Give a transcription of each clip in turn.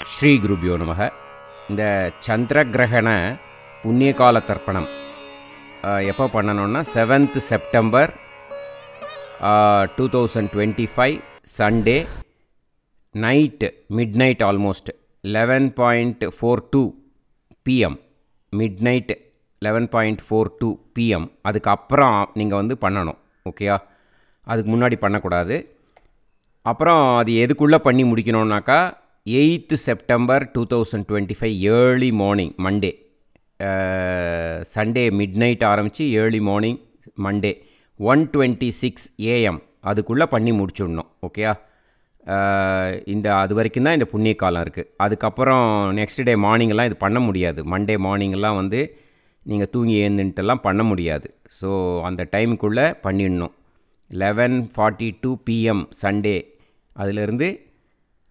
ஸ்ரீ குருபியோ நமக. இந்த சந்திரகிரகண புண்ணியகால தர்ப்பணம் எப்போ பண்ணணுன்னா 7th September 2025 Sunday night mid night almost 11:42 PM mid night 11:42 PM அதுக்கப்புறம் நீங்கள் பண்ணணும். ஓகேயா, அதுக்கு முன்னாடி பண்ணக்கூடாது. அப்புறம் அது எதுக்குள்ளே பண்ணி முடிக்கணுன்னாக்கா 8th September 2025 early morning Monday, Sunday mid night ஆரம்பித்து ஏர்லி மார்னிங் மண்டே 1:26 AM அதுக்குள்ளே பண்ணி முடிச்சுடணும். ஓகேயா, அது வரைக்கும் தான் இந்த புண்ணிய காலம் இருக்குது. அதுக்கப்புறம் நெக்ஸ்ட் டே மார்னிங்கெல்லாம் இது பண்ண முடியாது. மண்டே மார்னிங்கெல்லாம் நீங்கள் தூங்கி ஏந்துன்ட்டுலாம் பண்ண முடியாது. ஸோ அந்த டைமுக்குள்ளே பண்ணிடணும். 11:42 PM சண்டே அதிலிருந்து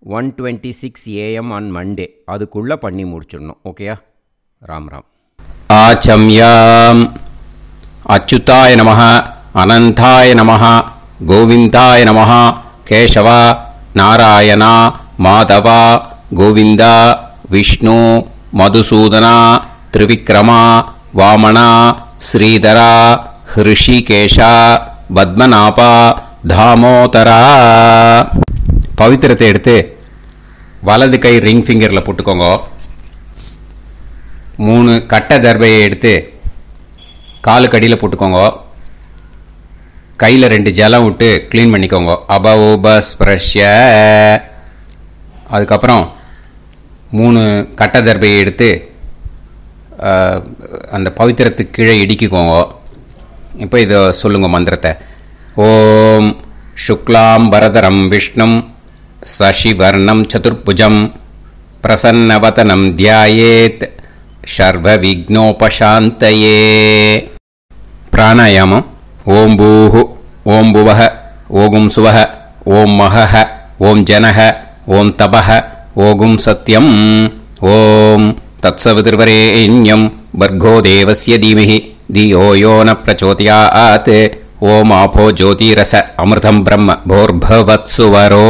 1:26 AM ஆன் மண்டே அதுக்குள்ளே பண்ணி முடிச்சிடணும். ஓகேயா, ராம் ராம். ஆச்சம்யாம். அச்சுதாய நமஹ, அனந்தாய நமஹ, கோவிந்தாய நமஹ, கேசவா, நாராயணா, மாதவா, கோவிந்தா, விஷ்ணு, மதுசூதனா, திரிவிக்ரமா, வாமனா, ஸ்ரீதரா, ஹிருஷிகேஷா, பத்மநாபா, தாமோதரா. பவித்திரத்தை எடுத்து வலது கை ரிங் ஃபிங்கரில் போட்டுக்கோங்க. 3 கட்டை தர்பையை எடுத்து காலுக்கடியில் போட்டுக்கோங்க. கையில் 2 ஜலம் விட்டு க்ளீன் பண்ணிக்கோங்க. அபஓபஸ்பிரஷ்ய. அதுக்கப்புறம் 3 கட்டை தர்பையை எடுத்து அந்த பவித்திரத்துக்கு கீழே இடிக்கிக்கோங்க. இப்போ இதை சொல்லுங்க மந்திரத்தை. ஓம் சுக்லாம் வரதரம் விஷ்ணும் சசிவர்ணம் சதுர்புஜம் பிரசன்னவதனம் தியாயேத் சர்வ விக்னோபசாந்தயே. பிராணாயாமம். ஓம் பூஹு, ஓம் புவஹ, ஓகும் சுவஹ, ஓம் மஹஹ, ஓம் ஜனஹ, ஓம் தபஹ, ஓகும் சத்யம். ஓம் தத்சவிதுர்வரேண்யம் பர்கோ தேவஸ்ய தீமஹி தியோ யோ ந பிரச்சோதயாத். ஓம் ஆபோ ஜோதிரச அமிர்தம் பிரம்ம போர்பவத்சுவரோம்.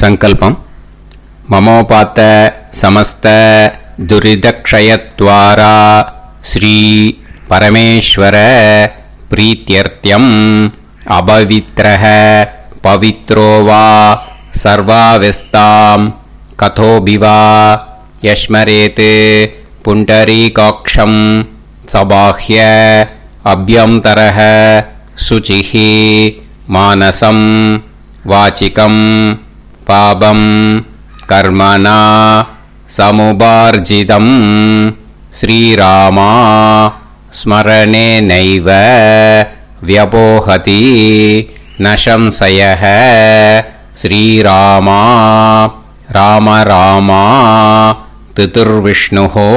சங்கல்பம். மமோபாத்த சமஸ்த துரிதக்ஷயத்வாரா ஸ்ரீ பரமேஸ்வர பிரீத்யர்த்தியம் அபவித்ரஹ பவித்ரோ வா சர்வாவஸ்தாம் கதோபிவா யஸ்மரேத் புண்டரீகாக்ஷம் சபாஹ்ய அப்யந்தரஹ சுசிஹி மானசம் வாச்சிகம் பாபம் கர்மணா சமுபார்ஜிதம் ஸ்ரீராமா ஸ்மரணே நைவ வ்யபோஹதி நசம்சயஹ. ஸ்ரீராமா ராம ராமா திதுர்விஷ்ணுஹோ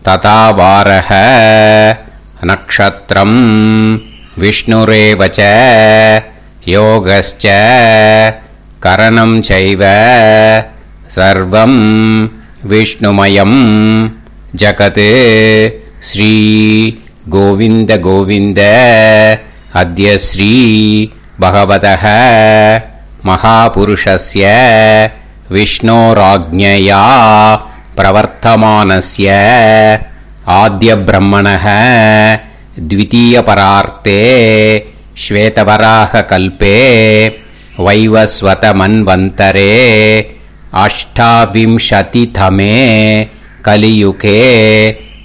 ததா வாரஹ. நக்ஷத்ரம் விஷ்ணுரேவச யோகஸ்ச கரணம் சைவ சர்வம் விஷ்ணுமயம் ஜகத். ஸ்ரீ கோவிந்த கோவிந்த. அத்ய ஸ்ரீ பகவதः மகாபுருஷஸ்ய விஷ்ணோராஜ்ஞயா பிரவர்த்தமானஸ்ய ஆத்ய பிரம்மணः த்விதீயபரார்த்தே ஸ்வேதவராக கல்பே வைவஸ்வத மன்வந்தரே அஷ்டாவிம்சதிதமே கலியுகே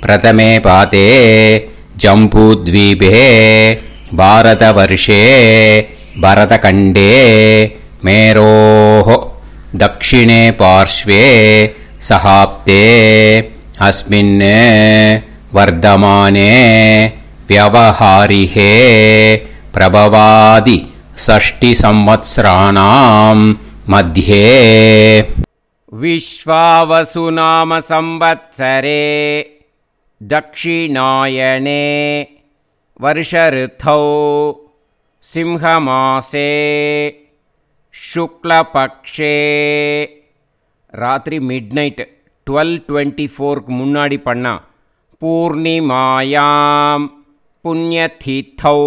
பிரதமே பாதே ஜம்பூத்வீபே பாரதவர்ஷே பரதகண்டே மேரோः தக்ஷிணே பார்ஷ்வே சஹாப்தே அஸ்மின் வர்தமானே व्यवहारिहे प्रभवादि षष्टि संवत्सराणां मध्ये. विश्वावसु नाम संवत्सरे दक्षिणायने वर्षऋतौ सिंहमासे शुक्लपक्षे रात्रि मिड्नैट 12:24 முன்னாடி பண்ணா பூர்ணிமாயாம் புண்ணியதிதௌ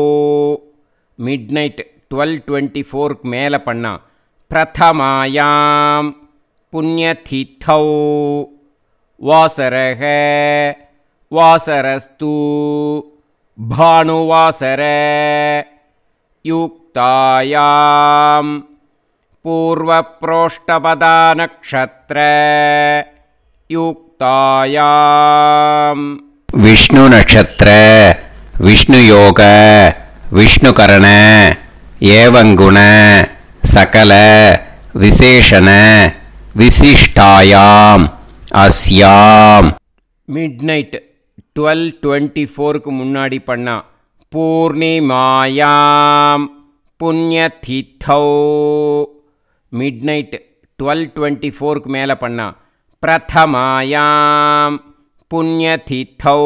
மிட்நைட் 12:24 மேலே பண்ணா பிரதமாயாம் புண்ணியதிதௌ வாசரக வாசரஸ்து பானுவாசர யுக்தாயாம் பூர்வப்ரோஷ்டபதா நக்ஷத்ர யுக்தாயாம் விஷ்ணு நட்சத்திர விஷ்ணு யோக விஷ்ணு கரண ஏவங்குண சகல விசேஷண விசிஷ்டாயாம் அஸ்யாம் மிட்நைட் 12:24க்கு முன்னாடி பண்ணா பூர்ணிமாயாம் புண்ணியதிதௌ. மிட்நைட் 12:24க்கு மேலே பண்ணா பிரதமாயாம் புண்ணியதிதௌ.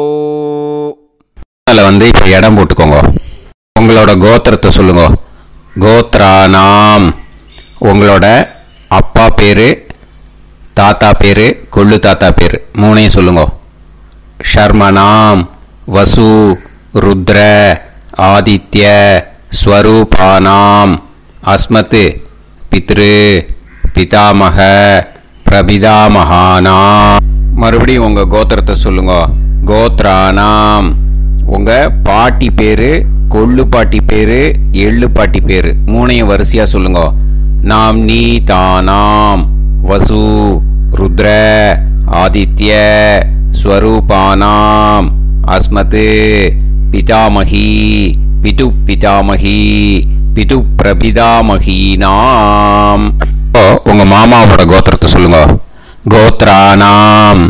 அதில் இப்போ இடம் போட்டுக்கோங்க. உங்களோட கோத்திரத்தை சொல்லுங்க. கோத்ரானாம் உங்களோட அப்பா பேர், தாத்தா பேர், கொள்ளு தாத்தா பேர் மூணையும் சொல்லுங்க. ஷர்மனாம் வசு ருத்ர ஆதித்ய ஸ்வரூபானாம் அஸ்மத் பித்ரு பிதாமக பிரபிதாமகானாம். மறுபடியும் உங்கள் கோத்திரத்தை சொல்லுங்க. கோத்ரானாம் உங்கள் பாட்டி பேர், கொள்ளு பாட்டி பேர், எள்ளு பாட்டி பேர் மூணையும் வரிசையாக சொல்லுங்க. நாம் நீ தானாம் வசு ருத்ர ஆதித்ய ஸ்வரூபானாம் அஸ்மத் பிதாமகி பிது பிதாமகி பிது பிரபிதாமகீனாம். உங்க மாமாவோட கோத்திரத்தை சொல்லுங்க. கோத்ரானாம்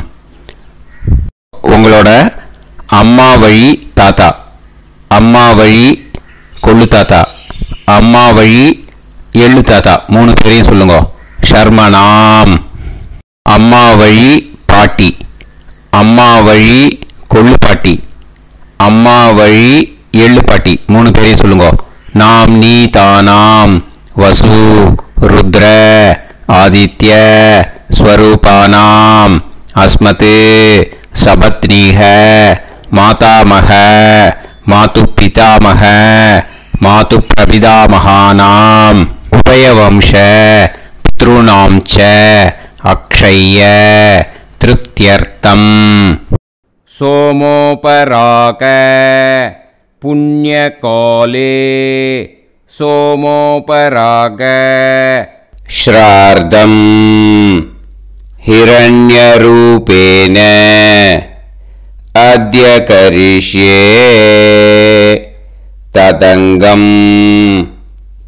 உங்களோட அம்மா வழி தாத்தா, அம்மா வழி கொள்ளு தாத்தா, அம்மா வழி எள்ளு தாத்தா மூணு பேரையும் சொல்லுங்க. ஷர்மனாம் அம்மா வழி பாட்டி, அம்மா வழி கொள்ளு பாட்டி, அம்மா வழி எள்ளு பாட்டி மூணு பேரையும் சொல்லுங்க. நாம் நீ தானாம் வசு ருத்ர ஆதித்ய ஸ்வரூபானாம் அஸ்மத் சபத்னீஹ மாதாமக மாது பிதாமக மாது பிரபிதாமகானாம் உபயவம்ச பித்ருணாம் ச அக்ஷய்ய திருப்தியர்த்தம். சோமோபராக புண்ணியகாலே சோமோபராக ஸ்ரார்த்தம் ஹிரண்யரூபேன அத்ய கரிஷ்யே ததங்கம்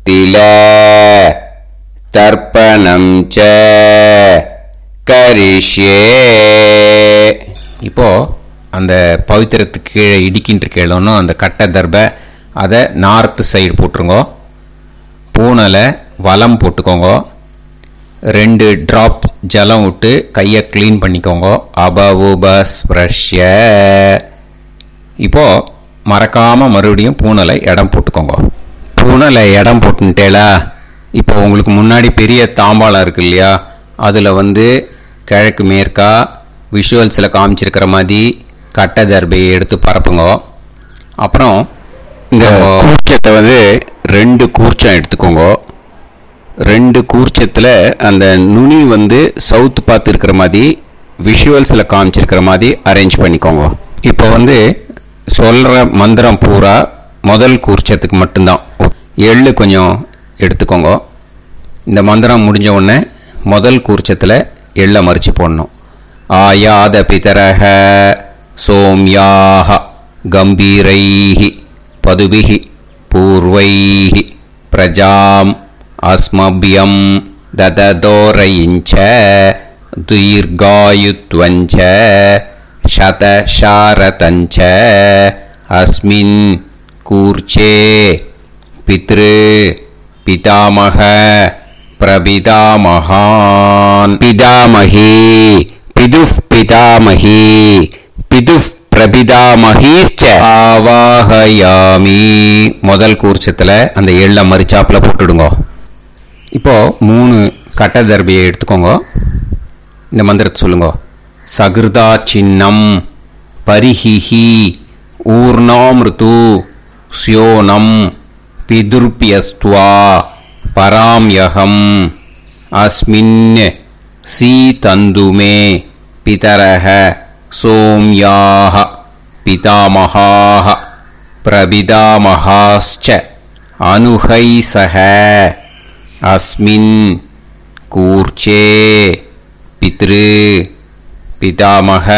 தில தர்ப்பணம் ச கரிஷ்யே. இப்போ அந்த பவித்திரத்துக்கு கீழே இடிக்கின்ற கீழே அந்த கட்டை தர்பை அதை நார்த்து சைடு போட்டுருங்க. பூனலை வலம் போட்டுக்கோங்க. 2 ட்ராப் ஜலம் விட்டு கையை க்ளீன் பண்ணிக்கோங்க. அபவுபஸ்ப்ரஷ்ய. இப்போது மறக்காமல் மறுபடியும் பூனலை இடம் போட்டுக்கோங்க. பூனலை இடம் போட்டுட்டேலா. இப்போ உங்களுக்கு முன்னாடி பெரிய தாம்பாளம் இருக்கு இல்லையா, அதில் கிழக்கு மேற்கா விஷுவல்ஸில் காமிச்சிருக்கிற மாதிரி கட்டை தர்பையை எடுத்து பரப்புங்க. அப்புறம் இந்த கூர்ச்சத்தை 2 கூர்ச்சம் எடுத்துக்கோங்க. 2 கூர்ச்சத்தில் அந்த நுனி சவுத்து பார்த்து இருக்கிற மாதிரி விஷுவல்ஸில் காமிச்சிருக்கிற மாதிரி அரேஞ்ச் பண்ணிக்கோங்க. இப்போ சொல்கிற மந்திரம் பூரா முதல் கூர்ச்சத்துக்கு மட்டும்தான். எள்ளு கொஞ்சம் எடுத்துக்கோங்க. இந்த மந்திரம் முடிஞ்ச உடனே முதல் கூர்ச்சத்தில் எள்ளை மறித்து போடணும். ஆயாத பிதரஹ சோம்யாக கம்பீரைஹி பதுபிஹி பூர்வைஹி பிரஜாம் அஸ்மபியம் தததோரயிஞ்ச தீர்காயுத்வஞ்ச சதசாரதஞ்ச அஸ்மின் கூர்ச்சே பித்ரு பிதாமக பிரபிதாமகான் பிதாமகி பிதுஃப் பிதாமகி பிதுஃப் பிரபிதாமகீச்ச ஆவாஹயாமி. முதல் கூர்ச்சத்தில் அந்த எள்ளை மறிச்சாப்பில் போட்டுடுங்க. இப்போது 3 கட்டை தர்பையை எடுத்துக்கோங்க. இந்த மந்திரத்தை சொல்லுங்க. சகிருதா சின்னம் பரிஹிஹி ஊர்ணாமிருது ஸ்யோனம் பிதுர்பியஸ்துவா பராம்யகம் அஸ்மின் सीतन्दुमे पितरः सोम्याः पितामहाः प्रपितामहाश्च अनुहैसः अस्मिन् कूर्चे पितृ पितामह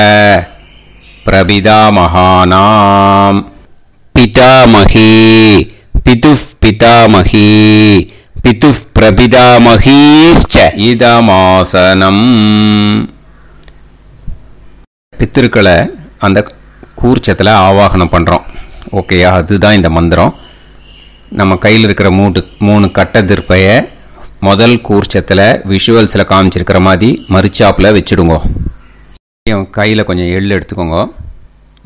प्रपितामहानां पितामही पितुः पितामही पितुः प्रपितामहीश्च इदमासनम् பித்திருக்களை அந்த கூர்ச்சத்தில் ஆவாகனம் பண்ணுறோம். ஓகேயா, அதுதான் இந்த மந்திரம். நம்ம கையில் இருக்கிற மூணு கட்டை திருப்பையை முதல் கூர்ச்சத்தில் விஷுவல்ஸில் காமிச்சிருக்கிற மாதிரி மரிச்சாப்பில் வச்சுடுங்க. கையில் கொஞ்சம் எள்ளு எடுத்துக்கோங்க.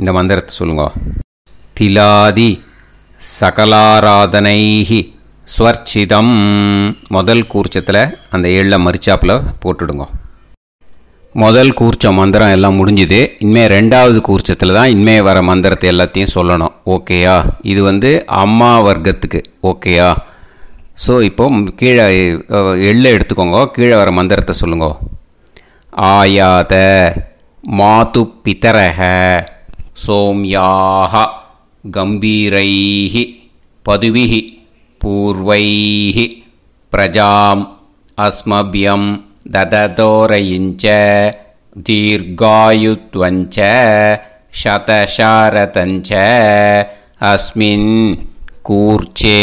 இந்த மந்திரத்தை சொல்லுங்க. திலாதி சகலாராதனைஹி ஸ்வர்ச்சிதம். முதல் கூர்ச்சத்தில் அந்த எள்ளை மரிச்சாப்பில் போட்டுடுங்க. முதல் கூர்ச்சம் மந்திரம் எல்லாம் முடிஞ்சுது. இனிமேல் ரெண்டாவது கூர்ச்சத்தில் தான் இனிமேல் வர மந்திரத்தை எல்லாத்தையும் சொல்லணும். ஓகேயா, இது அம்மா வர்க்கத்துக்கு. ஓகேயா, ஸோ இப்போ கீழே எள்ளை எடுத்துக்கோங்க. கீழே வர மந்திரத்தை சொல்லுங்க. ஆயாத மாது பிதரஹ சோம்யாஹ கம்பீரைஹி பதுவிஹி பூர்வைஹி பிரஜாம் அஸ்மபியம் ददतोरयिञ्च दीर्घायुत्वञ्च शतशारतञ्च अस्मिन् कूर्चे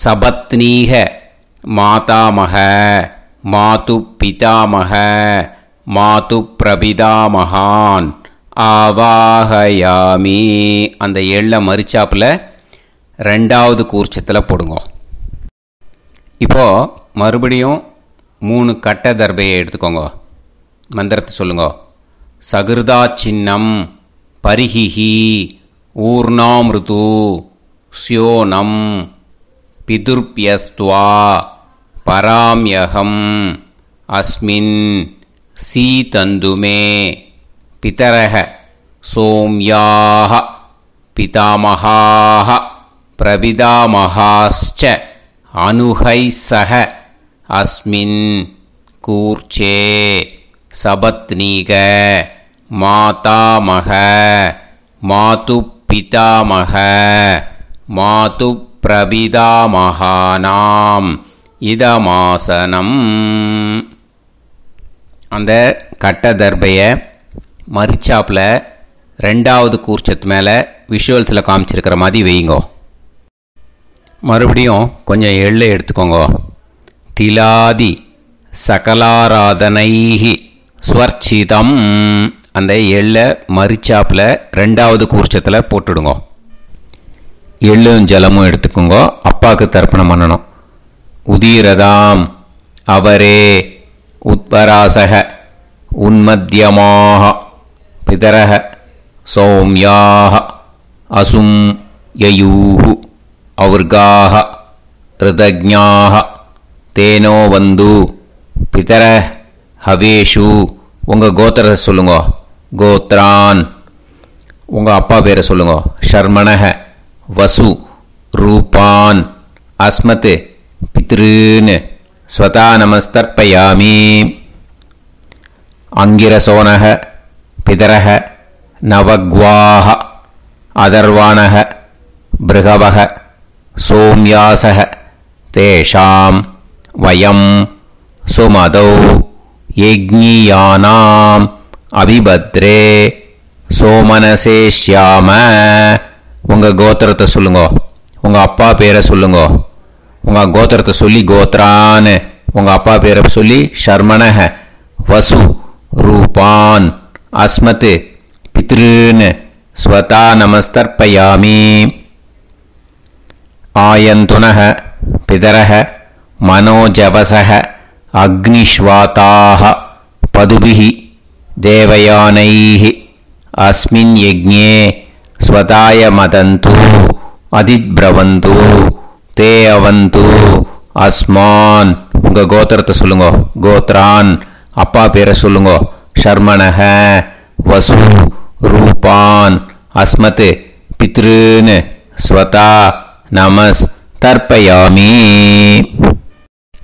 सपत्नीः मातामह मातुपितामह मातुप्रपितामहान् ஆவாஹயாமி. அந்த எள்ளை மரிச்சாப்பில் ரெண்டாவது கூர்ச்சத்தில் போடுங்க. இப்போது மறுபடியும் 3 கட்ட தர்பையை எடுத்துக்கோங்க. மந்திரத்தை சொல்லுங்க. சகிருதா சின்னம் பரிஹிஹி ஊர்ணாமிருது ஸ்யோனம் பிதுர்பியஸ்துவா பராம்யகம் அஸ்மின் சீதந்துமே பிதரஹ சோம்யாஹ பிதாமஹாஹ பிரபிதாமஹாஸ்ச அனுஹைசஹ अस्मिन् कूर्चे सपत्नीक मातामह मातुपितामह मातुप्रपितामहानां இதமாசனம். அந்த கட்ட தர்பையை மரிச்சாப்பில் ரெண்டாவது கூர்ச்சத்து மேலே விஷுவல்ஸில் காமிச்சிருக்கிற மாதிரி வைங்கோ. மறுபடியும் கொஞ்சம் எள்ளை எடுத்துக்கோங்க. திலாதி சகலாராதனைஹி ஸ்வர்ச்சிதம். அந்த எள்ளை மரிச்சாப்பில் ரெண்டாவது கூர்ச்சத்தில் போட்டுடுங்க. எள்ளும் ஜலமும் எடுத்துக்கோங்க. அப்பாவுக்கு தர்ப்பணம் பண்ணணும். உதீரதாம் அவரே உத்பராசக உன்மத்யமாக பிதரக சௌம்யாக அசும் யயூஹு அவுர்காக ரிதஜ்ஞாக தேனோ வந்து பிதர ஹவேஷு. உங்கள் கோத்திரத்தை சொல்லுங்க. கோத்ரான். உங்கள் அப்பா பேரை சொல்லுங்க. ஷர்மணஹ வசு ரூபான் அஸ்மத் பித்ருன்னு ஸ்வதா நமஸ்தர்ப்பயாமி. அங்கிரசோனஹ பிதரஹ நவக்வாஹ அதர்வாணஹ பிருகவஹ சோம்யாசஹ தேஷாம் வயம் சுமதௌ யஜ்ஞியானாம் அபிபத்ரே சோமனசேஷ்யாம. உங்கள் கோத்திரத்தை சொல்லுங்க. உங்கள் அப்பா பேரை சொல்லுங்க. உங்கள் கோத்திரத்தை சொல்லி கோத்ரான்னு உங்கள் அப்பா பேரை சொல்லி ஷர்மணஹ வசு ரூபான் அஸ்மத் பித்ருன்னு ஸ்வதா நமஸ்தர்ப்பயாமி. ஆயந்துனஹ பிதரஹ மனோஜவசஹ அக்னிஷ்வாதாஹ பதுபிஹி தேவயானைஹி அஸ்மின் யஜ்ஞே ஸ்வதாய மதந்து அதிப்ரவந்து தே அவது அஸ்மான். உங்கள் கோத்திரத்தை சொல்லுங்க. கோத்ரான். அப்பா பேரை சொல்லுங்க. ஷர்மணஹ வசு ரூபான் அஸ்மத் பித்ருன்னு ஸ்வதா நமஸ் தர்ப்பயாமி.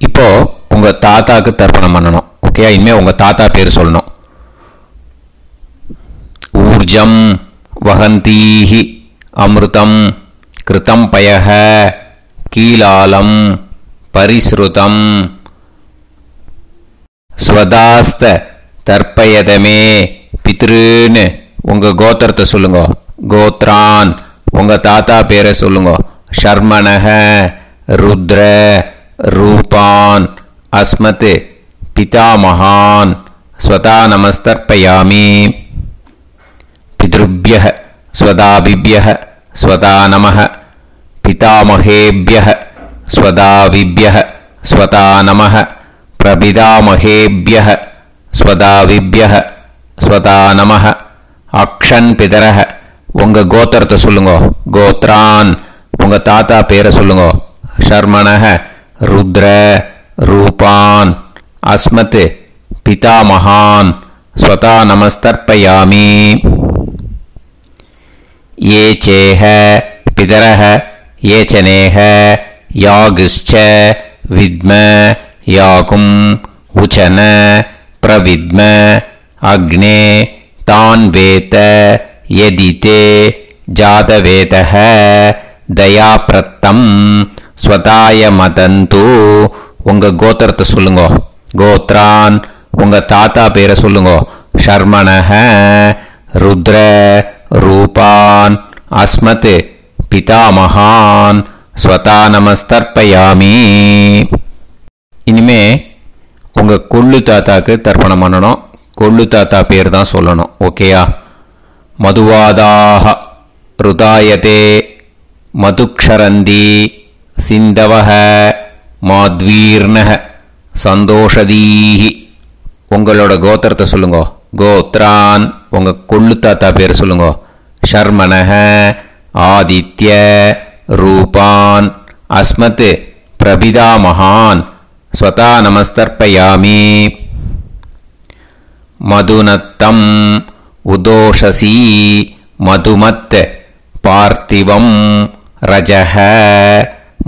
இப்போ உங்கள் தாத்தாக்கு தர்ப்பணம் பண்ணணும். ஓகே. இனிமேல் உங்கள் தாத்தா பேர் சொல்லணும். ஊர்ஜம் வஹந்தீஹி அமிர்தம் கிருதம் பயஹ கீலாலம் பரிஸ்ருதம் ஸ்வதாஸ்த தர்ப்பயதமே பித்ருன்னு உங்கள் கோத்திரத்தை சொல்லுங்க. கோத்ரான் உங்கள் தாத்தா பேரை சொல்லுங்க. ஷர்மணஹ ருத்ர ரூபான் அஸ்மத் பிதாமகான் ஸ்வதா நமஸ்தர்ப்பயாமி. பித்ருப்யஹ ஸ்வதாபிப்யஹ ஸ்வதா நமஹ பிதாமகேப்யஹ ஸ்வதாவிப்யஹ ஸ்வதா நமஹ பிரபிதாமகேப்யஹ ஸ்வதாவிப்யஹ ஸ்வதா நமஹ. அக்ஷன் பிதரஹ உங்கள் கோத்திரத்தை சொல்லுங்க. கோத்ரான் உங்கள் தாத்தா பேரை சொல்லுங்க. ஷர்மணஹ ருத்ர ரூபான் அஸ்மத் பிதாமகான் ஸ்வதா நமஸ்தர்ப்பயாமி. ये चेह पितरः ये चनेह यागश्च विद्म याकुम् उचन प्रविद्म अग्ने तान् वेत यदिते जातवेतः दयाप्रत्तं स्वताय मदन्तु உங்கள் கோத்திரத்தை சொல்லுங்க. கோத்ரான் உங்கள் தாத்தா பேரை சொல்லுங்க. ஷர்மணஹ ருத்ர ரூபான் அஸ்மத் பிதாமகான் ஸ்வதா நமஸ்தர்ப்பயாமி. இனிமே உங்கள் கொள்ளு தாத்தாக்கு தர்ப்பணம் பண்ணணும். கொள்ளு தாத்தா பேர் தான் சொல்லணும். ஓகேயா? மதுவாதாக ருதாயதே மதுக்ஷரந்தி சிந்தவஹ மாத்வீர்ணஹ சந்தோஷதீஹி உங்களோட கோத்திரத்தை சொல்லுங்க. கோத்ரான் உங்கள் கொள்ளு தாத்தா பேர் சொல்லுங்க. ஷர்மணஹ ஆதித்ய ரூபான் அஸ்மத் பிரபிதாமகான் ஸ்வதா நமஸ்தர்ப்பயாமி. மதுநத்தம் உதோஷசி மதுமத் பார்த்திவம் ரஜஹ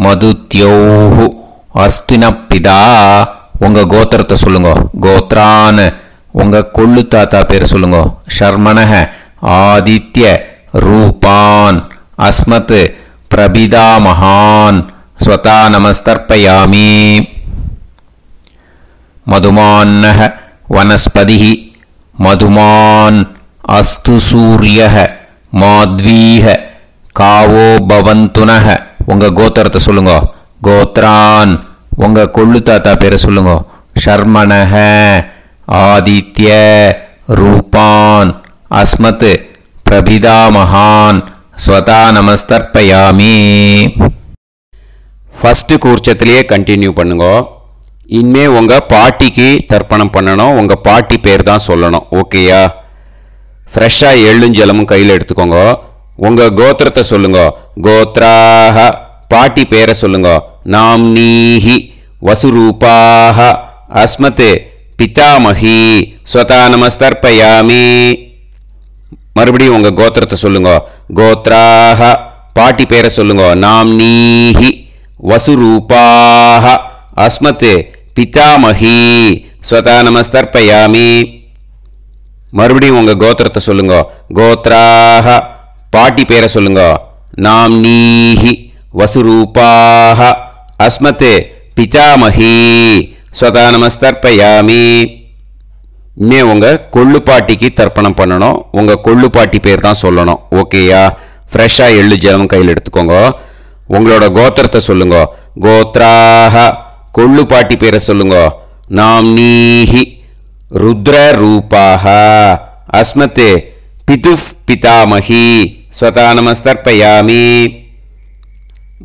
மதுத்யோஹு அஸ்தினப்பிதா உங்கள் கோத்திரத்தை சொல்லுங்க. கோத்ரான் உங்கள் கொள்ளு தாத்தா பேர் சொல்லுங்க. ஷர்மணஹ ஆதித்ய ரூபான் அஸ்மத் பிரபிதாமகான் ஸ்வதா நமஸ்தர்ப்பயாமி. மதுமான்னஹ வனஸ்பதிஹி மதுமான் அஸ்து சூரியஹ மாத்வீஹ காவோ பவந்துனஹ உங்கள் கோத்திரத்தை சொல்லுங்க. கோத்ரான் உங்கள் கொள்ளு தாத்தா பேரை சொல்லுங்க. ஷர்மணஹ ஆதித்ய ரூபான் அஸ்மத் பிரபிதாமகான் ஸ்வதா நமஸ்தர்ப்பயாமி. ஃபஸ்ட்டு கூர்ச்சத்திலேயே கண்டினியூ பண்ணுங்க. இனிமே உங்கள் பாட்டிக்கு தர்ப்பணம் பண்ணணும். உங்கள் பாட்டி பேர் தான் சொல்லணும். ஓகேயா? ஃப்ரெஷ்ஷாக எள்ளும் ஜலமும் கையில் எடுத்துக்கோங்க. உங்கள் கோத்திரத்தை சொல்லுங்க. கோத்ராஹ பாட்டி பேரை சொல்லுங்க. நாம்னீஹி வசுரூபாஹ அஸ்மத் பிதாமகி ஸ்வதா நமஸ்தர்ப்பயாமி. மறுபடியும் உங்கள் கோத்திரத்தை சொல்லுங்க. கோத்ராஹ பாட்டி பேரை சொல்லுங்க. நாம்னீஹி வசுரூபாஹ அஸ்மத் பிதாமகி ஸ்வதா நமஸ்தர்ப்பயாமி. மறுபடியும் உங்கள் கோத்திரத்தை சொல்லுங்க. கோத்ராஹ பாட்டி பேரை சொல்லுங்க. நாம்னீஹி வசுரூபாஹ அஸ்மத் பிதாமகி ஸ்வதா நமஸ்தர்ப்பயாமி. இனிமே உங்கள் கொள்ளு பாட்டிக்கு தர்ப்பணம் பண்ணணும். உங்கள் கொள்ளு பாட்டி பேர் தான் சொல்லணும். ஓகேயா? ஃப்ரெஷ்ஷாக எள்ளு ஜலம் கையில் எடுத்துக்கோங்க. உங்களோட கோத்திரத்தை சொல்லுங்க. கோத்ராஹ கொள்ளு பாட்டி பேரை சொல்லுங்க. நாம்னீஹி ருத்ர ரூபாஹ அஸ்மத் பிதுஃப் பிதாமகி ஸ்வதா நமஸ்தர்ப்பயாமி.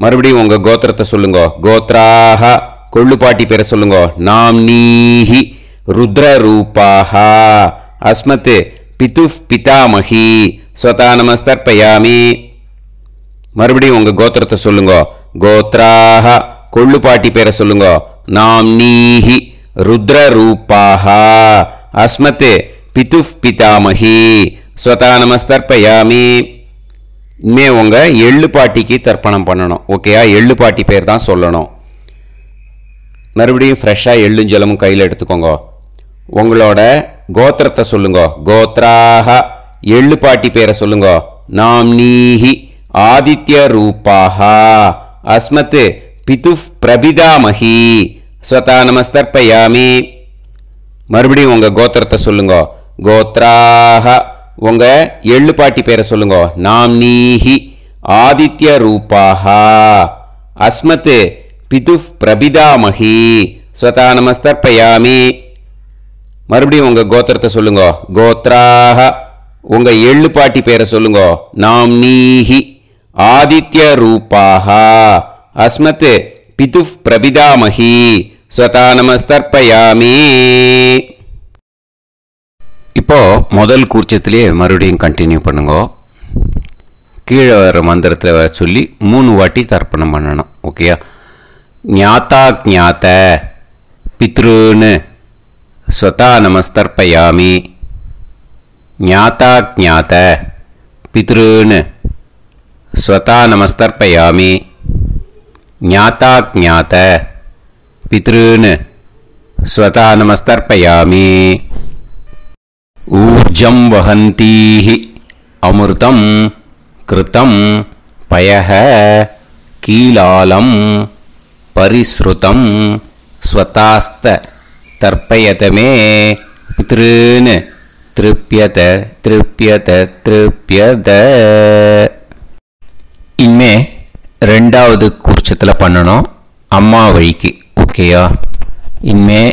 மறுபடியும் உங்கள் கோத்திரத்தை சொல்லுங்க. கோத்ராஹ கொள்ளு பாட்டி பேரை சொல்லுங்க. நாம்னீஹி ருத்ர ரூபாஹ அஸ்மத் பிதுஃப் பிதாமகி ஸ்வதா நமஸ்தர்ப்பயாமி. மறுபடியும் உங்கள் கோத்திரத்தை சொல்லுங்க. கோத்ராஹ கொள்ளு பாட்டி பேரை சொல்லுங்க. நாம்னீஹி ருத்ர ரூபாஹ அஸ்மத் பிதுஃப் பிதாமகி ஸ்வதா நமஸ்தர்ப்பயாமி. இனிமே உங்கள் எள்ளு பாட்டிக்கு தர்ப்பணம் பண்ணணும். ஓகேயா? எள்ளு பாட்டி பேர் தான் சொல்லணும். மறுபடியும் ஃப்ரெஷ்ஷாக எள்ளும் ஜலமும் கையில் எடுத்துக்கோங்க. உங்களோட கோத்திரத்தை சொல்லுங்க. கோத்ராஹ எள்ளு பாட்டி பேரை சொல்லுங்க. நாம்னீஹி ஆதித்ய ரூபாஹ அஸ்மத் பிதுஃப் பிரபிதாமஹி ஸ்வதா நமஸ்தர்ப்பயாமி. மறுபடியும் உங்க கோத்திரத்தை சொல்லுங்க. கோத்ராஹ உங்க எள்ளு பாட்டி பேரை சொல்லுங்க. நாம்னீஹி ஆதித்ய ரூபாஹ அஸ்மத் பிதுஃப் பிரபிதாமஹி ஸ்வதா நமஸ்தர்ப்பயாமி. மறுபடியும் உங்க கோத்திரத்தை சொல்லுங்க. கோத்ராஹ உங்க எள்ளு பாட்டி பேரை சொல்லுங்க. நாம்னீஹி ஆதித்ய ரூபாஹ அஸ்மத் பிதுஃப் பிரபிதாமஹி ஸ்வதா நமஸ்தர்ப்பயாமி. இப்போ முதல் கூர்ச்சத்திலே மறுபடியும் கண்டினியூ பண்ணுங்க. கீழே வர மந்திரத்தில் சொல்லி 3 வாட்டி தர்ப்பணம் பண்ணணும். ஓகேயா? ஞாத்தா ஞாத்த பித்ருன்னு ஸ்வதா நமஸ்தர்ப்பயாமி. ஞாத்தா ஞாத்த பித்ருன்னு ஸ்வதா நமஸ்தர்ப்பயாமி. ஞாத்தா ஞாத்த பித்ருன்னு ஸ்வதா நமஸ்தர்ப்பயாமி. ஊர்ஜம் வஹந்தீஹி அமிர்தம் கிருதம் பயஹ கீலாலம் பரிஸ்ருதம் ஸ்வதாஸ்த தர்ப்பயதமே பித்ருன்னு திருப்யத திருப்யத திருப்யத. இனிமே 2வது கூர்ச்சத்தில் பண்ணணும், அம்மா வழிக்கு. ஓகேயா? இனிமே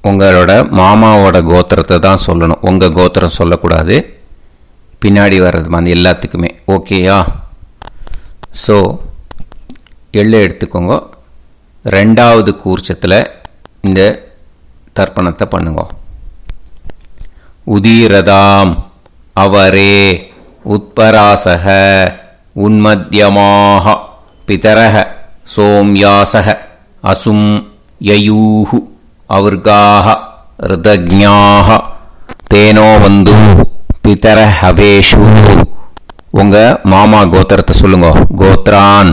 உங்களோட மாமாவோட கோத்திரத்தை தான் சொல்லணும். உங்கள் கோத்திரம் சொல்லக்கூடாது, பின்னாடி வர்றது மாதிரி எல்லாத்துக்குமே. ஓகேயா? ஸோ எள்ளு எடுத்துக்கோங்க. 2வது கூர்ச்சத்தில் இந்த தர்ப்பணத்தை பண்ணுங்க. உதீரதாம் அவரே உத்பராசக உன்மத்யமாக பிதரக சோம்யாசக அசும் யயூஹு அவர்காக ருதஜ்ஞாக தேனோ வந்து பிதர ஹவேஷு. உங்கள் மாமா கோத்திரத்தை சொல்லுங்க. கோத்ரான்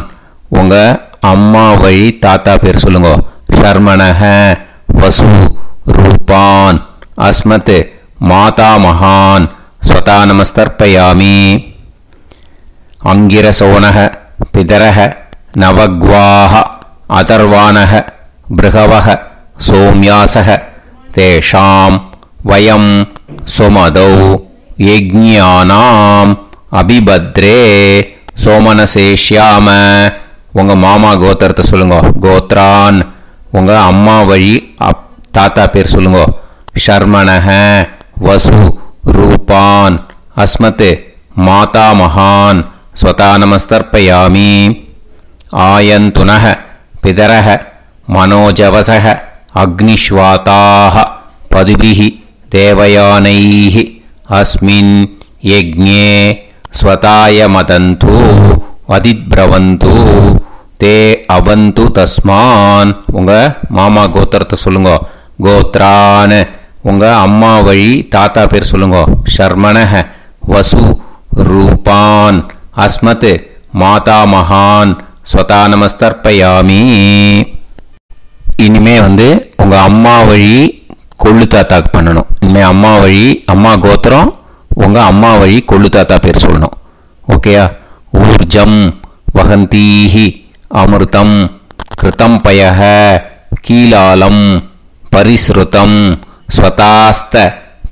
உங்கள் அம்மா வழி தாத்தா பேர் சொல்லுங்க. ஷர்மணஹ வசு ரூபான் அஸ்மத் மாதா மகான் ஸ்வதா நமஸ்தர்ப்பயாமி. அங்கிரசோனஹ பிதரஹ நவக்வாஹ அதர்வானஹ பிருகவஹ சோம்யாசஹ தேஷாம் வயம் சுமதௌ யஜ்ஞானாம் அபிபத்ரே சோமனசேஷ்யாம. உங்கள் மாமா கோத்திரத்தை சொல்லுங்க. கோத்ரான் உங்கள் அம்மா வழி தாத்தா பேர் சொல்லுங்க. ஷர்மணஹ வசு ரூபான் அஸ்மத் மாதா மகான் ஸ்வதா நமஸ்தர்ப்பயாமி. ஆயந்துனஹ பிதரஹ மனோஜவசஹ அக்னிஷ்வாதாஹ பதுபிஹி தேவயானைஹி அஸ்மின் யஜ்ஞே ஸ்வதாய மதந்து அதிப்ரவந்து தே அவந்து தஸ்மான். உங்கள் மாமா கோத்திரத்தை சொல்லுங்க. கோத்ரான் உங்கள் அம்மா வழி தாத்தா பேர் சொல்லுங்க. ஷர்மணஹ வசு ரூபான் அஸ்மத் மாதா மகான் ஸ்வதா நமஸ்தர்ப்பயாமி. இனிமே உங்கள் அம்மா வழி கொள்ளு தாத்தாக்கு பண்ணணும். இனிமேல் அம்மா வழி அம்மா கோத்திரம் உங்கள் அம்மா வழி கொள்ளு தாத்தா பேர் சொல்லணும். ஓகேயா? ஊர்ஜம் வஹந்தீஹி அமிர்தம் கிருதம் பயஹ கீலாலம் பரிஸ்ருதம் ஸ்வதாஸ்த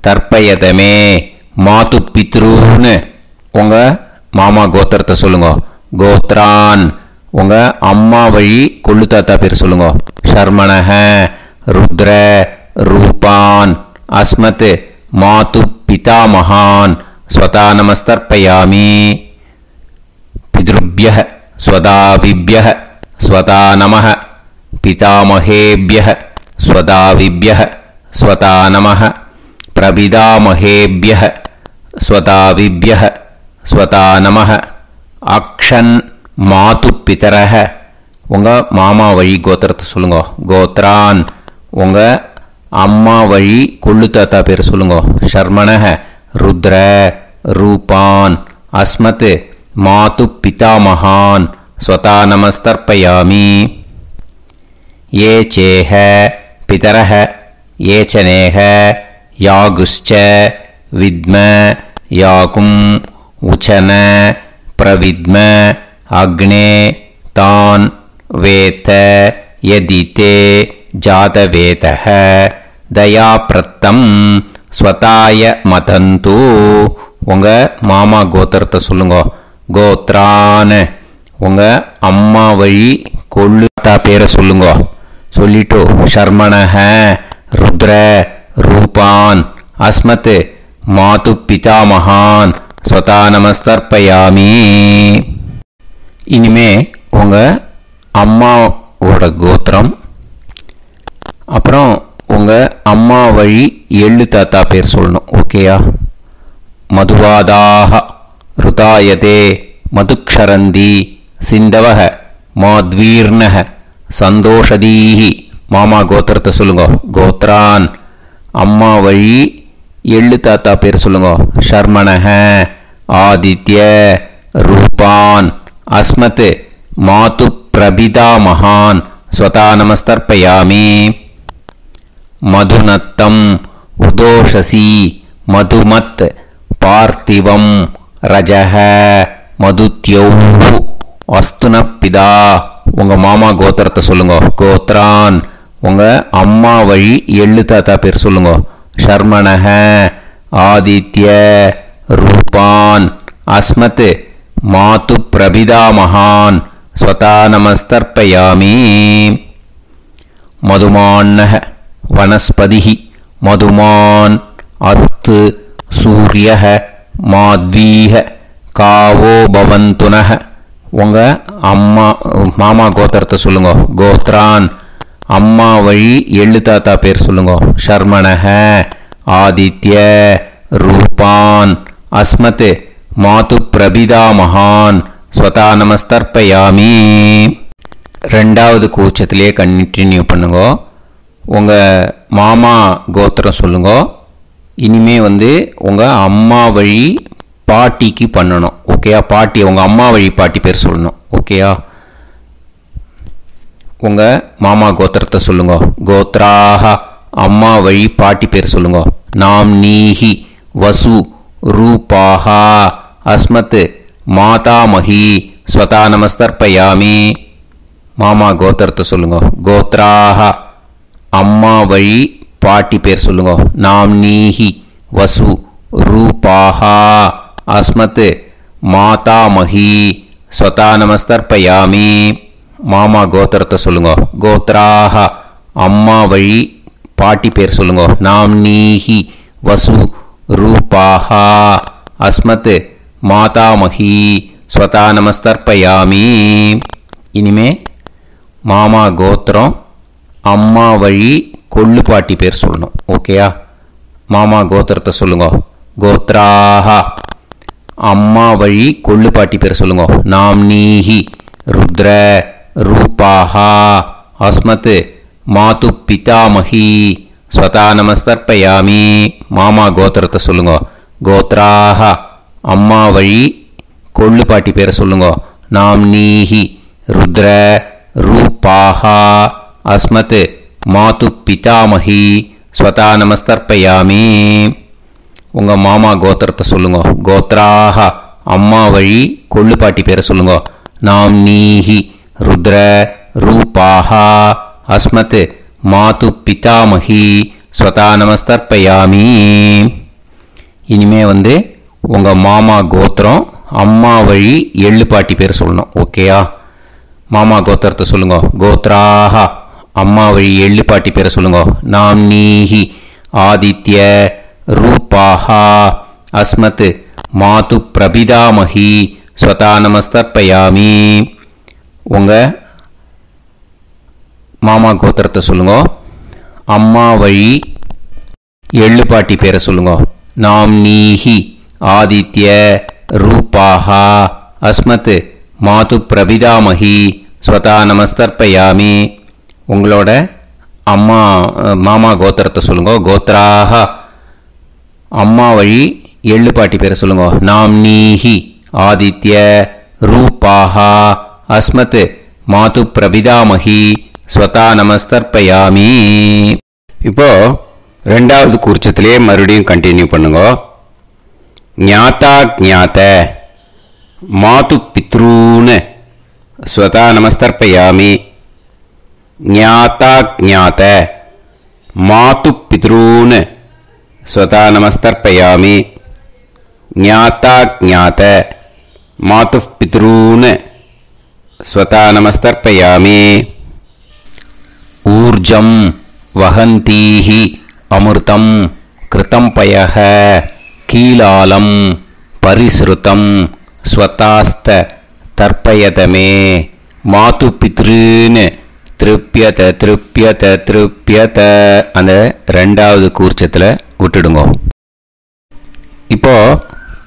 தர்ப்பயதமே மாது பித்ருன்னு உங்கள் மாமா கோத்திரத்தை சொல்லுங்க. கோத்ரான் உங்கள் அம்மா வழி கொள்ளு தாத்தா பேர் சொல்லுங்க. ஷர்மணஹ ருத்ர ரூபான் அஸ்மத் மாது பிதாமகான் ஸ்வதா நமஸ்தர்ப்பயாமி. பித்ருப்யஹ ஸ்வதாவிப்யஹ ஸ்வதா நமஹ பிதாமஹேப்யஹ ஸ்வதாவிப்யஹ ஸ்வதா நமஹ பிரபிதாமஹேப்யஹ ஸ்வதாவிப்யஹ ஸ்வதா நமஹ. அக்ஷன் மாது பிதரஹ உங்கள் மாமா வழி கோத்திரத்தை சொல்லுங்க. கோத்ரான் உங்கள் அம்மா வழி கொள்ளு தாத்தா பேர் சொல்லுங்க. ஷர்மணஹ ருத்ர ரூபான் அஸ்மத் மாது பிதாமகான் ஸ்வதா நமஸ்தர்ப்பயாமி. ये चेह पितरः ஏச்சனேக யாகுஷ்ச வித்ம யாகும் உச்சன பிரவித்ம அக்னே தான் வேத யதிதே ஜாதவேதஹ தயாப்ரத்தம் ஸ்வதாய மதந்து. உங்கள் மாமா கோத்திரத்தை சொல்லுங்க. கோத்ரான் உங்கள் அம்மா வழி கொள்ளுத்தா பேரை சொல்லுங்க. சொல்லிட்டு ஷர்மணஹ ருத்ர ரூபான் அஸ்மத் மாது பிதாமகான் ஸ்வதா நமஸ்தர்ப்பயாமி. இனிமே உங்கள் அம்மாவோட கோத்திரம், அப்புறம் உங்கள் அம்மா வழி எள்ளு தாத்தா பேர் சொல்லணும். ஓகேயா? மதுவாதாக ருதாயதே மதுக்ஷரந்தி சிந்தவக மாத்வீர்ணக சந்தோஷதீஹி. மாமா கோத்திரத்தை சொல்லுங்க. கோத்ரான் அம்மா வழி எள்ளு தாத்தா பேர் சொல்லுங்க. ஷர்மணஹ ஆதித்ய ரூபான் அஸ்மத் மாது பிரபிதா மகான் ஸ்வதா நமஸ்தர்ப்பயாமி. மதுநத்தம் உதோஷசி மதுமத் பார்த்திவம் ரஜஹ மதுத்யௌ அஸ்துனப்பிதா. உங்கள் மாமா கோத்திரத்தை சொல்லுங்க. கோத்ரான் உங்கள் அம்மா வழி எள்ளு தாத்தா பேர் சொல்லுங்க. ஷர்மணஹ ஆதித்ய ரூபான் அஸ்மத் மாது பிரபிதா மகான் ஸ்வதா நமஸ்தர்ப்பயாமி. மதுமான்னஹ வனஸ்பதிஹி மதுமான் அஸ்து சூரியஹ மாத்வீஹ காவோ பவந்துனஹ. உங்கள் மாமா கோத்திரத்தை சொல்லுங்க. கோத்ரான் அம்மா வழி எள்ளு தாத்தா பேர் சொல்லுங்க. ஷர்மணஹ ஆதித்ய ரூபான் அஸ்மத் மாது பிரபிதா மகான் ஸ்வதா நமஸ்தர்ப்பயாமி. ரெண்டாவது கூச்சத்திலே கண்டினியூ பண்ணுங்க. உங்கள் மாமா கோத்திரம் சொல்லுங்க. இனிமே உங்கள் அம்மா வழி பாட்டிக்கு பண்ணணும். ஓகேயா? பாட்டி உங்கள் அம்மா வழி பாட்டி பேர் சொல்லணும். ஓகேயா? உங்கள் மாமா கோத்திரத்தை சொல்லுங்க. கோத்ராக அம்மா வழி பாட்டி பேர் சொல்லுங்க. நாம் நீஹி வசு ரூபாஹா அஸ்மத் மாதாமஹி ஸ்வதா நமஸ்தர்ப்பயாமி. மாமா கோத்திரத்தை சொல்லுங்க. கோத்ராக அம்மா வழி பாட்டி பேர் சொல்லுங்க. நாம் நீஹி வசு ரூபாஹா அஸ்மத் மாதாமஹி ஸ்வதா நமஸ்தர்ப்பயாமி. மாமா கோத்திரத்தை சொல்லுங்க. கோத்ராக அம்மா வழி பாட்டி பேர் சொல்லுங்க. நாம் நீஹி வசு ரூபாஹா அஸ்மத் மாதாமஹி ஸ்வதா நமஸ்தர்ப்பயாமி. இனிமே மாமா கோத்திரம் அம்மா வழி கொள்ளு பாட்டி பேர் சொல்லணும். ஓகேயா? மாமா கோத்திரத்தை சொல்லுங்க. கோத்ராக அம்மா வழி கொள்ளு பாட்டி பேர் சொல்லுங்க. நாம் நீஹி ருத்ர ரூபாஹா அஸ்மத் மாது பிதாமஹி ஸ்வதா நமஸ்தர்ப்பயாமி. மாமா கோத்திரத்தை சொல்லுங்க. கோத்ராக அம்மா வழி கொள்ளு பாட்டி பேரை சொல்லுங்க. நாம் நீஹி ருத்ர ரூபாஹா அஸ்மத் மாது பிதாமஹி ஸ்வதா நமஸ்தர்ப்பயாமி. உங்கள் மாமா கோத்திரத்தை சொல்லுங்க. கோத்ராக அம்மா வழி கொள்ளு பாட்டி பேரை சொல்லுங்க. நாம் நீஹி ருத்ர ரூபாஹா அஸ்மத் மாது பிதாமஹி ஸ்வதா நமஸ்தர்ப்பயாமி. இனிமே உங்கள் மாமா கோத்திரம் அம்மா வழி எள்ளு பாட்டி பேர் சொல்லணும். ஓகேயா? மாமா கோத்திரத்தை சொல்லுங்க. கோத்ராக அம்மா வழி எள்ளு பாட்டி பேரை சொல்லுங்க. நாம் நீஹி ஆதித்ய ரூபாஹா அஸ்மத் மாது பிரபிதாமஹி ஸ்வதா நமஸ்தர்ப்பயாமி. உங்கள் மாமா கோத்திரத்தை சொல்லுங்க. அம்மா வழி எள்ளு பாட்டி பேரை சொல்லுங்க. நாம் நீஹி ஆதித்ய ரூபாஹா அஸ்மத் மாது பிரபிதாமஹி ஸ்வதா நமஸ்தர்ப்பயாமி. உங்களோட மாமா கோத்திரத்தை சொல்லுங்க. கோத்ராக அம்மா வழி எள்ளு பாட்டி பேரை சொல்லுங்க. நாம் நீஹி ஆதித்ய ரூபாஹா அஸ்மத் மாது பிரபிதாமஹி ஸ்வதா நமஸ்தர்ப்பயாமி. இப்போ ரெண்டாவது கூர்ச்சத்திலே மறுபடியும் கண்டினியூ பண்ணுங்க. ஞாதா ஞாத மாது பித்ரூன் ஸ்வதா நமஸ்தர்ப்பயாமி. ஞாதா ஞாத மாது பித்ரூன் ஸ்வதா நமஸ்தர்ப்பயாமி. ஞாதா ஞாத மாது பித்ரூன் ஸ்வதா நமஸ்தர்ப்பயாமி. ஊர்ஜம் வஹந்தீஹி அமிர்தம் கிருதம் பயஹ கீலாலம் பரிஸ்ருதம் ஸ்வதாஸ்த தர்ப்பயதமே. மாது பித்ருன்னு திருப்பியத திருப்பியத திருப்பியத அந்த ரெண்டாவது கூர்ச்சத்தில் விட்டுடுங்க. இப்போ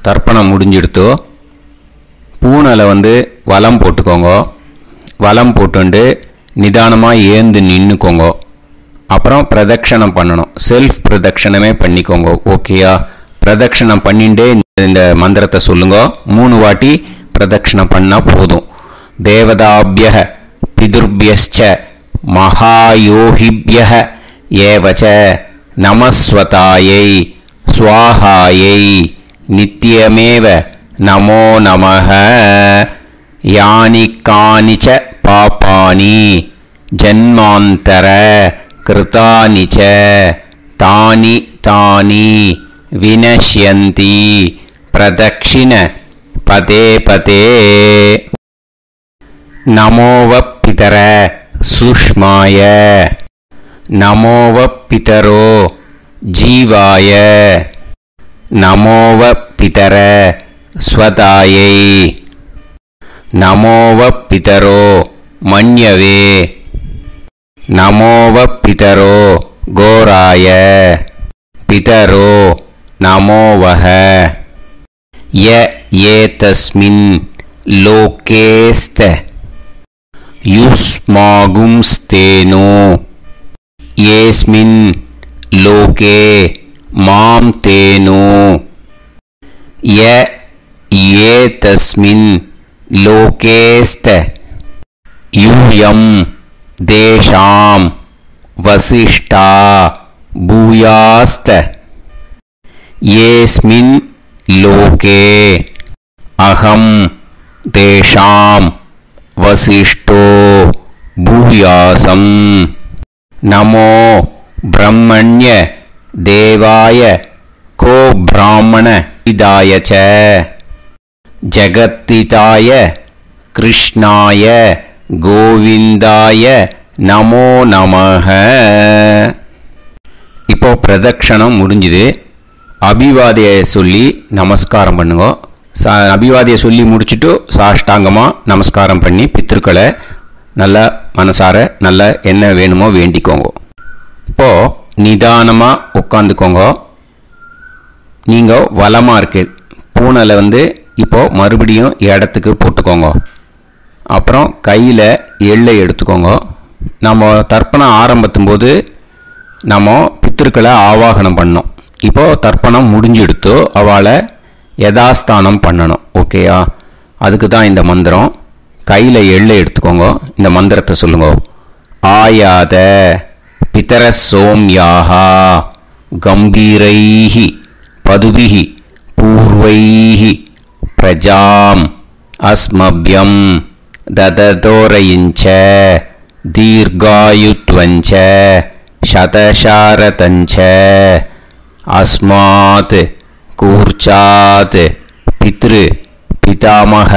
தர்ப்பணம் முடிஞ்சிடுத்தோ பூனலை வலம் போட்டுக்கோங்க. வலம் போட்டுண்டு நிதானமாக ஏந்து நின்றுக்கோங்க. அப்புறம் பிரதட்சணம் பண்ணணும். செல்ஃப் பிரதட்சணமே பண்ணிக்கோங்க. ஓகேயா? பிரதட்சணம் பண்ணிண்டே இந்த மந்திரத்தை சொல்லுங்க. 3 வாட்டி பிரதட்சணம் பண்ணால் போதும். தேவதாபிய பிதுர்பியச்ச மகாயோகிபிய ஏவச்ச நமஸ்வதாயை ஸ்வாஹாயை நித்யமேவ நமோ நமஹ. யானி கானிச்ச பாபானி ஜன்மாந்தர கிருதானி ச தானி தானி வினஷ்யந்தி பிரதக்ஷிண பதே பதே. நமோவ பிதர சுஷ்மாய நமோவ பிதரோ ஜீவாய நமோவ பிதர ஸ்வதாயை நமோவ பிதரோ மன்யவே நமோவ பிதரோ கோராய பிதரோ நமோவஹ. ய ஏதஸ்மின் லோகேஸ்த யுஸ்மாகும்ஸ்தேனோ ஏஸ்மின் லோகே மாம் தேனோ. ய ஏதஸ்மின் லோகேஸ்த யூயம் தேஷாம் வசிஷ்டா பூயாஸ்த. ஏஸ்மின் லோகே அகம் தேஷாம் வசிஷ்டோ பூயாசம். நமோ பிரம்மண்ய தேவாய கோ பிராமண இதாய ச ஜகத்திதாய கிருஷ்ணாய கோவிந்தாய நமோ நமஹ. இப்போ பிரதட்சணம் முடிஞ்சுது. அபிவாதியை சொல்லி நமஸ்காரம் பண்ணுங்க. அபிவாதியை சொல்லி முடிச்சுட்டு சாஷ்டாங்கமாக நமஸ்காரம் பண்ணி பித்திருக்களை நல்லா மனசார நல்லா என்ன வேணுமோ வேண்டிக்கோங்க. இப்போது நிதானமாக உட்காந்துக்கோங்க. நீங்கள் வலமாக இருக்கு பூனலை இப்போது மறுபடியும் இடத்துக்கு போட்டுக்கோங்க. அப்புறம் கையில் எள்ளை எடுத்துக்கோங்க. நம்ம தர்ப்பணம் ஆரம்பிக்கும் போது நம்ம பித்திருக்களை ஆவாகனம் பண்ணோம். இப்போது தர்ப்பணம் முடிஞ்செடுத்தோ அவளை யதாஸ்தானம் பண்ணணும். ஓகேயா? அதுக்கு தான் இந்த மந்திரம். கையில் எள்ளை எடுத்துக்கோங்க. இந்த மந்திரத்தை சொல்லுங்க. ஆயாத பிதர சோம்யாஹா கம்பீரைஹி பதுபிஹி பூர்வைஹி பிரஜாம் அஸ்மப்யம் தததோரயிஞ்ச தீர்காயுத்வஞ்ச சதசாரதஞ்ச அஸ்மாத் கூர்ச்சாத் பித்ரு பிதாமக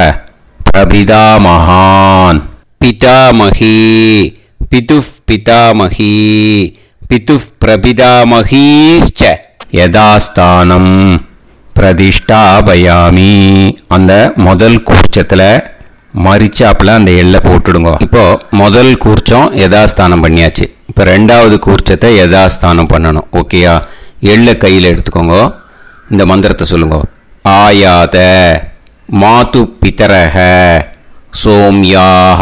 பிரபிதாமகான். பிதாமகி பிதுஃப் பிதாமகி பிதுஃப் பிரபிதாமகீஸ்ச யதாஸ்தானம் பிரதிஷ்டாபயாமி. அந்த முதல் கூர்ச்சத்தில் மரிச்சாப்பில் அந்த எல்லை போட்டுடுங்க. இப்போது முதல் கூர்ச்சம் யதாஸ்தானம் பண்ணியாச்சு. இப்போ ரெண்டாவது கூர்ச்சத்தை யதாஸ்தானம் பண்ணணும். ஓகேயா? எள்ளை கையில் எடுத்துக்கோங்க. இந்த மந்திரத்தை சொல்லுங்க. ஆயாத மாது பிதரஹ சோம்யாக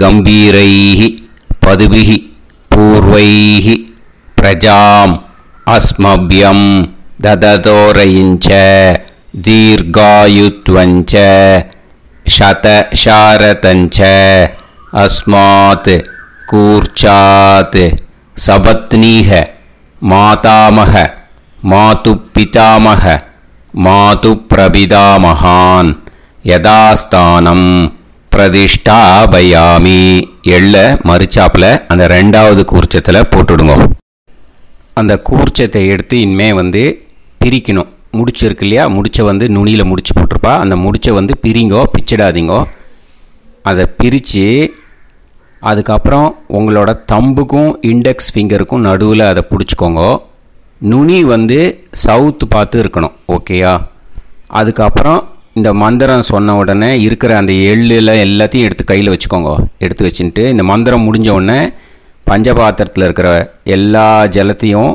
கம்பீரைஹி பதுபிஹி பூர்வைஹி பிரஜாம் அஸ்மப்யம் தததோரயிஞ்ச தீர்காயுத்வஞ்ச சதசாரதஞ்ச அஸ்மாத் கூர்ச்சாத் சபத்னீஹ மாதாமக மாது பிதாமக மாது பிரபிதாமகான் யதாஸ்தானம் பிரதிஷ்டாபயாமி. எள்ள மறுச்சாப்பில் அந்த ரெண்டாவது கூர்ச்சத்தில் போட்டுடுங்க. அந்த கூர்ச்சத்தை எடுத்து இனிமே பிரிக்கணும். முடிச்சிருக்கு இல்லையா, முடிச்சை நுனியில் முடிச்சு போட்டிருப்பா. அந்த முடிச்சை பிரிங்கோ, பிச்சிடாதீங்கோ. அதை பிரித்து அதுக்கப்புறம் உங்களோட தம்புக்கும் இண்டெக்ஸ் ஃபிங்கருக்கும் நடுவில் அதை பிடிச்சிக்கோங்க. நுனி சவுத்து பார்த்து இருக்கணும். ஓகேயா? அதுக்கப்புறம் இந்த மந்திரம் சொன்ன உடனே இருக்கிற அந்த எள்ளில் எல்லாத்தையும் எடுத்து கையில் வச்சுக்கோங்க. எடுத்து வச்சுட்டு இந்த மந்திரம் முடிஞ்ச உடனே பஞ்சபாத்திரத்தில் இருக்கிற எல்லா ஜலத்தையும்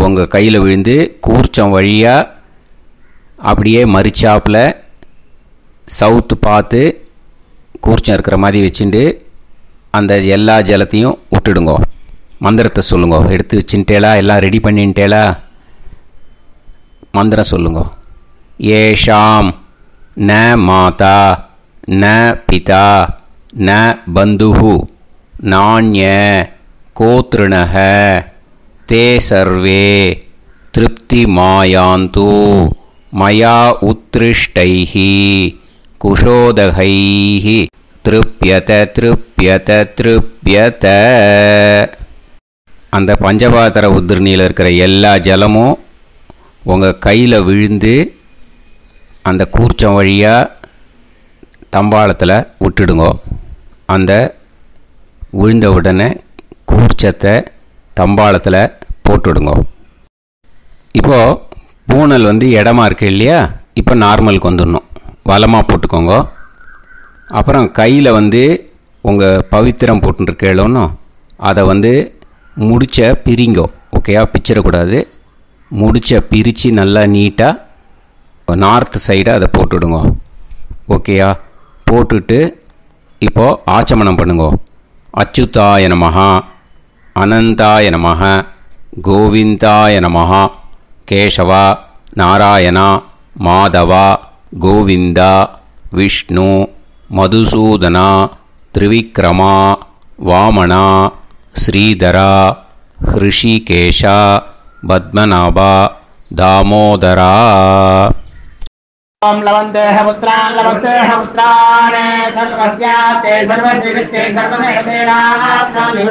உங்கள் கையில் விழுந்து கூர்ச்சம் வழியாக அப்படியே மறிச்சாப்பில் சவுத்து பார்த்து கூர்ச்சம் இருக்கிற மாதிரி வச்சுட்டு அந்த எல்லா ஜலத்தையும் விட்டுடுங்க. மந்திரத்தை சொல்லுங்க. எடுத்து வச்சுட்டேலா, எல்லாம் ரெடி பண்ணிட்டேலா? மந்திரம் சொல்லுங்க. ஏஷாம் ந மாதா ந பிதா ந பந்துஹு நாண்ய கோத்ருணஹ தே சர்வே திருப்தி மாயாந்து மயா உத்ருஷ்டைஹி குஷோதகைஹி திருப்யத திருப்யத திருப்யத. அந்த பஞ்சபாத்திர உதிரணியில் இருக்கிற எல்லா ஜலமும் உங்கள் கையில் விழுந்து அந்த கூர்ச்சம் வழியாக தம்பாளத்தில் விட்டுடுங்க. அந்த விழுந்த உடனே கூர்ச்சத்தை தம்பாளத்தில் போட்டுடுங்க. இப்போது பூனல் இடமா இருக்கு இல்லையா, இப்போ நார்மலுக்கு வந்துடணும். வலமாக போட்டுக்கோங்க. அப்புறம் கையில் உங்கள் பவித்திரம் போட்டுருக்கேளோன்னு அதை முடிச்ச பிரிங்கோ. ஓகேயா? பிச்சிடக்கூடாது. முடிச்ச பிரித்து நல்லா நீட்டாக நார்த் சைடை அதை போட்டுடுங்க. ஓகேயா? போட்டுட்டு இப்போது ஆச்சமனம் பண்ணுங்க. அச்சுதாய நமஹ அனந்தாய நமஹ கோவிந்தாய நமஹ கேசவா நாராயணா மாதவா கோவிந்தா விஷ்ணு மதுசூதனா திரிவிக்ரமா வாமனா ஸ்ரீதரா ஹிருஷிகேஷா பத்மநாபா தாமோதரா. ओम लवन्तेह पुत्रान् सर्वस्याते सर्वश्रीवित्ते सर्वदेवतेनाप्नोति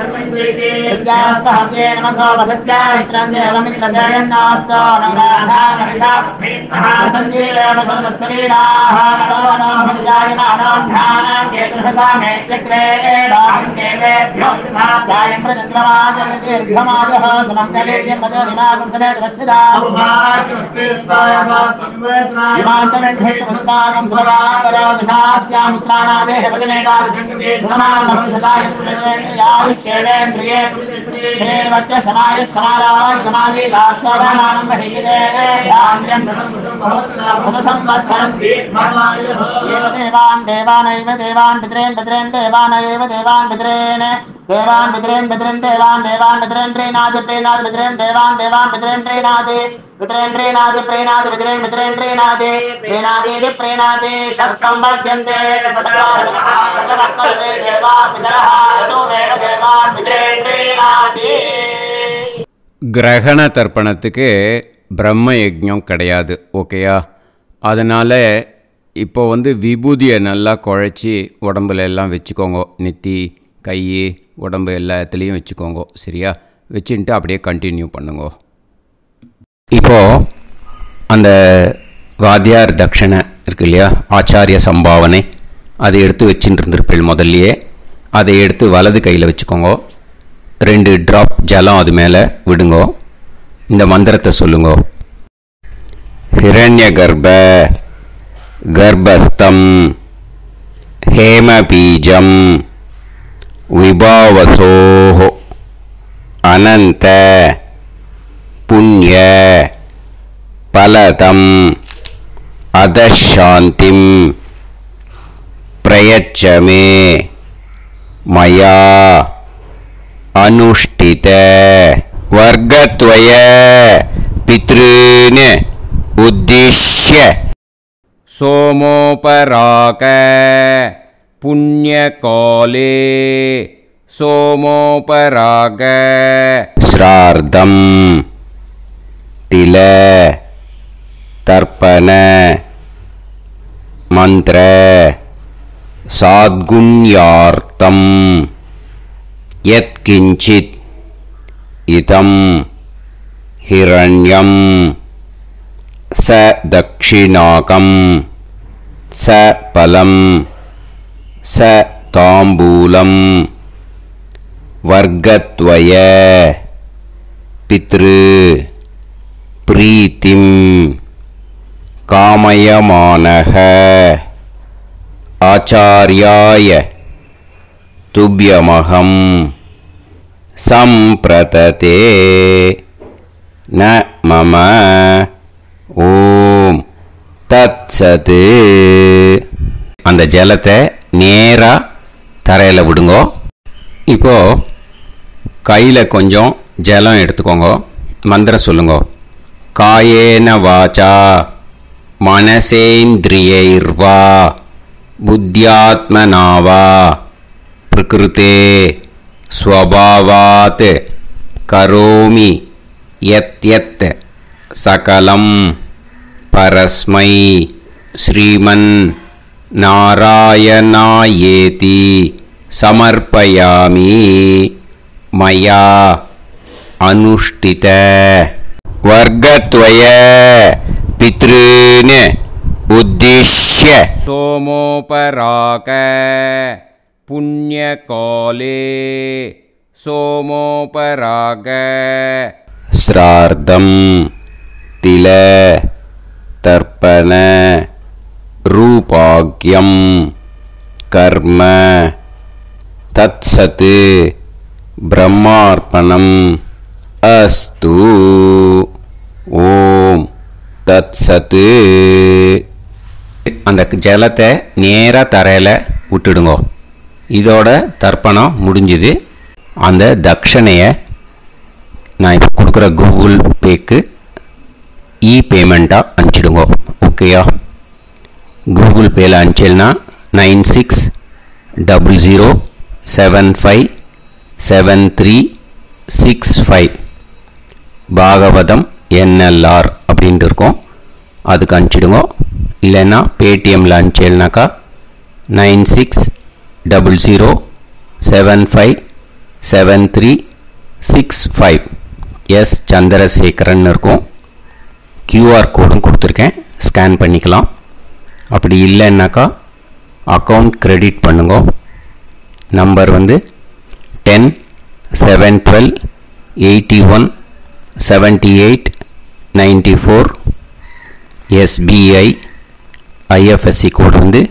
विद्यास्पहव्ये नमसो वसत्या मित्रं देवमित्रजयन्नास्तो नवराधानविषा सञ्जीवेम सर्वस्वीराः नमो नमः जायमानोऽन्धानां केतुर्हसा मे चक्रे राहं देवेभ्यो जायं प्रचन्द्रमाजगदीर्घमाजः समन्तलेयं मदोनिमागं समेत वत्सदा समुद्रागं सुभगान्तरादशास्यामुत्राणादेह वदनेकाविशङ्कते समानमभिसदाय पुरुषेन्द्रियाविश्येन्द्रिये धेर्वच्च समायः समाराय समाली दाक्षाभामानं बहिगिदे धान्यं सदसंवत्सरं एव देवानैव देवान् पितॄन् पितॄन् देवानैव देवान् पितॄन् देवान् पितॄन् पितॄन् देवान् पितॄन् प्रीणाति प्रीणाति पितॄन् देवान् पितॄन् प्रीणाति पितॄन् प्रीणाति प्रीणाति पितॄन् प्रीणाति प्रीणाति प्रीणाति षट्संवर्ध्यन्ते सत्कार्यः देवान् पितरः ततोमेव देवान् पितॄन् प्रीणाति. கிரகண தர்ப்பணத்துக்கு பிரம்ம யஜ்ஞம் கிடையாது. ஓகேயா? அதனால் இப்போ விபூதியை நல்லா குழைச்சி உடம்புல எல்லாம் வச்சுக்கோங்க. நெத்தி கை உடம்பு எல்லாத்துலேயும் வச்சுக்கோங்க. சரியா? வச்சுட்டு அப்படியே கண்டினியூ பண்ணுங்க. இப்போது அந்த வாத்தியார் தட்சணை இருக்கு இல்லையா, ஆச்சாரிய சம்பாவனை, அதை எடுத்து வச்சுட்டு இருந்திருப்பேன் முதல்லையே. அதை எடுத்து வலது கையில் வச்சுக்கோங்க. 2 ட்ராப் ஜலம் அது மேலே விடுங்கோ. இந்த மந்திரத்தை சொல்லுங்க. ஹிரண்ய கர்ப்ப கர்ப்பஸ்தம் ஹேமபீஜம் விபாவசோஹோ அனந்த புண்ணிய பலதம் அதசாந்திம் பிரயச்சமே மயா அனுஷ்டித வர்க்கத்வய பித்ருன் உத்திஷ்ய சோமோபராக புண்ணியகாலே सोमोपराग श्रार्धं तिल तर्पण मंत्र साद्गुण्यार्थं यत्किंचित् इदं हिरण्यं स दक्षिणाकं स फलं स ताम्बूलं वर्गद्वय पितृ प्रीतिं कामयमानः आचार्याय तुभ्यमहं संप्रतते न मम ஓம் தத்சத். அந்த ஜலத்தை நேராக தரையில் விடுங்கோ. இப்போது கையில் கொஞ்சம் ஜலம் எடுத்துக்கோங்க. மந்திரம் சொல்லுங்க. காயேன வாச்சா மனசேந்திரியைர்வா புத்தியாத்மனாவா பிரகிருதே ஸ்வபாவாத் கரோமி யத் யத் சகலம் பரஸ்மை ஸ்ரீமன் நாராயணாயேதி சமர்ப்பயாமி மயா அனுஷ்டித வர்கத்வய பித்ருன் உத்திஷ்ய सोमोपराग पुण्यकाले सोमोपराग श्रार्धं तिल तर्पण रूपाग्यं कर्म तत्सत् ब्रह्मार्पणम् अस्तु. ஓம் தத்சத். அந்த ஜலத்தை நேராக தரையில் விட்டுடுங்க. இதோட தர்ப்பணம் முடிஞ்சுது. அந்த தட்சணையை நான் இப்போ கொடுக்குற கூகுள் பேக்கு பேமெண்ட்டாக அனுப்பிச்சிடுங்க. ஓகேயா? கூகுள் பேயில் அனுப்பிச்சல்னா 9600757365 பாகவதம் NLR அப்படின்ட்டு இருக்கும். அதுக்கு அனுப்பிச்சிடுங்க. இல்லைன்னா பேடிஎம்மில் அனுப்பிச்சல்னாக்கா 9600757365 எஸ் சந்திரசேகரன் இருக்கும். QR கோடும் கொடுத்துருக்கேன், ஸ்கேன் பண்ணிக்கலாம். அப்படி இல்லைன்னாக்கா அக்கௌண்ட் கிரெடிட் பண்ணுங்க. நம்பர் வந்து 10-7-12-81-78-94. SBI IFSC கோடு வந்து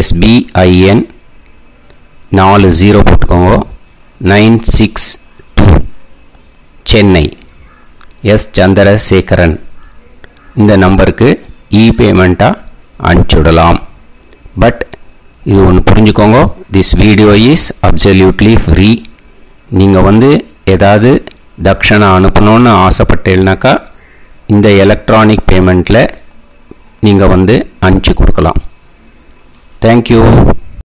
SBIN 40 போட்டுக்கோங்க. 962 சென்னை. எஸ் சந்திரசேகரன். இந்த நம்பருக்கு பேமெண்ட்டாக அனுப்பிச்சுடலாம். பட் இது ஒன்று புரிஞ்சுக்கோங்க, this video is absolutely free. நீங்கள் வந்து ஏதாவது தட்சணை அனுப்பணும்னு ஆசைப்பட்டேன்னாக்கா இந்த எலக்ட்ரானிக் பேமெண்ட்டில் நீங்கள் வந்து அனுப்பிச்சி கொடுக்கலாம். தேங்க்யூ.